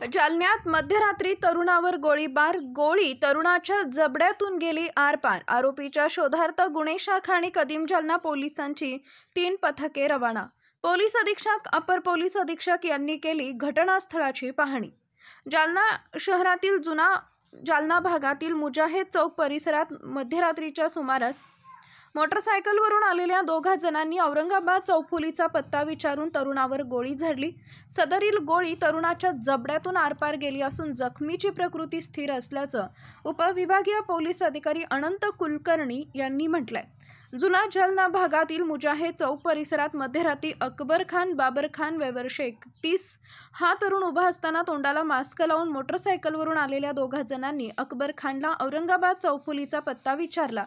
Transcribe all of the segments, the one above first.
जालन्यात मध्यरात्री तरुणावर गोळीबार, गोळी तरुणाच्या जबड्यातून गेली आरपार। आरोपीच्या शोधार्थ गुन्हे शाखा आणि कदीम जालना पोलिसांची 3 पथके रवाना। पोलीस अधीक्षक, अपर पोलीस अधीक्षक यांनी केली घटनास्थळाची पाहणी। जालना शहरातील जुना जालना भागातील मुजाहिद चौक परिसरात मध्यरात्रीच्या सुमारास मोटरसायकलवरून आलेल्या 2 जणांनी औरंगाबाद चौफुलीचा पत्ता विचारून तरुणावर गोळी झाडली। सदरील गोळी तरुणाच्या जबड्यातून आरपार गेली असून जखमीची प्रकृती स्थिर असल्याचं उपविभागीय पोलीस अधिकारी अनंत कुलकर्णी यांनी म्हटलंय। जुना जालना भागातील मुजाहिद चौक परिसरात मध्यरात्री अकबर खान बाबर खान वय वर्ष 31 हा तरुण उभा असताना तोंडाला मास्क लावून मोटरसायकलवरून आलेल्या 2 जणांनी अकबर खानला औरंगाबाद चौफुलीचा पत्ता विचारला।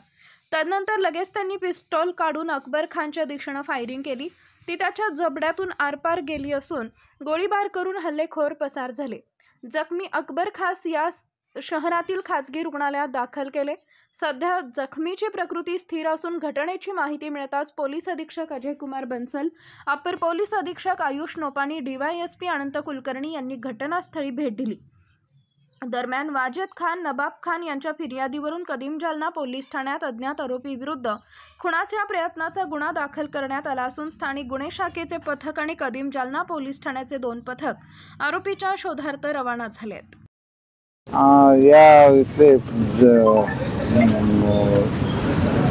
त्यानंतर लगेच त्यांनी पिस्टॉल काढून अकबर खानच्या दिशेने फायरिंग केली। ती त्याच्या जबड्यातून आरपार गेली असून गोळीबार करून हल्लेखोर पसार झाले। जखमी अकबर खास यास शहरातील खासगी रुग्णालयात दाखल केले। सध्या जखमीची प्रकृती स्थिर असून घटनेची माहिती मिळताच पोलीस अधीक्षक अजय कुमार बन्सल, अपर पोलीस अधीक्षक आयुष नोपानी, डीवायएसपी अनंत कुलकर्णी यांनी घटनास्थळी भेट दिली। दरम्यान वाजेद खान, नबाब खान यांच्या फिर्यादीवरून कदीम जालना पोलीस ठाण्यात अज्ञात आरोपी विरुद्ध खुनाच्या प्रयत्नाचा गुन्हा दाखल करण्यात आला असून स्थानिक गुन्हे शाखेचे पथक आणि कदीम जालना पोलीस ठाण्याचे 2 पथक आरोपीच्या शोधार्थ रवाना झालेत।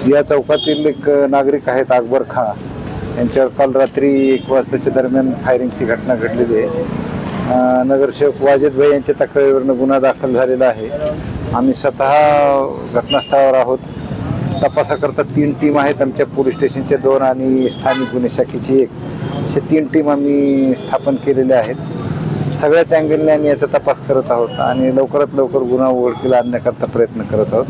या चौकातील एक नागरिक आहेत अकबर खान यांच्यावर काल रात्री 1 वाजताच्या दरम्यान फायरिंगची घटना घडलेली आहे। नगरसेवक वाजेद भाई यांच्या तक्रारीवरून गुन्हा दाखल झालेला आहे। आम्ही स्वतः घटनास्थळावर आहोत। तपासाकरता 3 टीम आहेत, आमच्या पोलीस स्टेशनच्या 2 आणि स्थानिक गुन्हे शाखेची 1 असे 3 टीम आम्ही स्थापन केलेल्या आहेत। सगळ्याच अँगलने आम्ही याचा तपास करत आहोत आणि लवकरात लवकर गुन्हा उघडकीला आणण्याकरता प्रयत्न करत आहोत।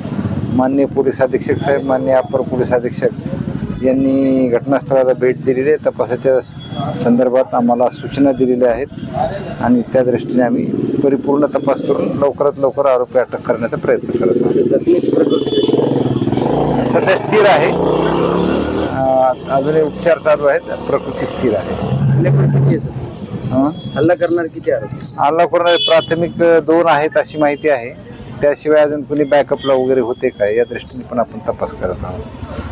माननीय पोलीस अधीक्षक साहेब, माननीय अपर पोलीस अधीक्षक यांनी घटनास्थळाला भेट दिलेली आहे। तपासाच्या संदर्भात आम्हाला सूचना दिलेल्या आहेत आणि त्या दृष्टीने आम्ही परिपूर्ण तपास करून लवकरात लवकर आरोपी अटक करण्याचा प्रयत्न करत आहोत। सध्या स्थिर आहे, अजूनही उपचार चालू आहेत, प्रकृती स्थिर आहे। हल्ला करणार किती आरोपी? हल्ला करणारे प्राथमिक 2 आहेत अशी माहिती आहे। त्याशिवाय अजून कुणी बॅकअपला वगैरे होते काय या दृष्टीने पण आपण तपास करत आहोत।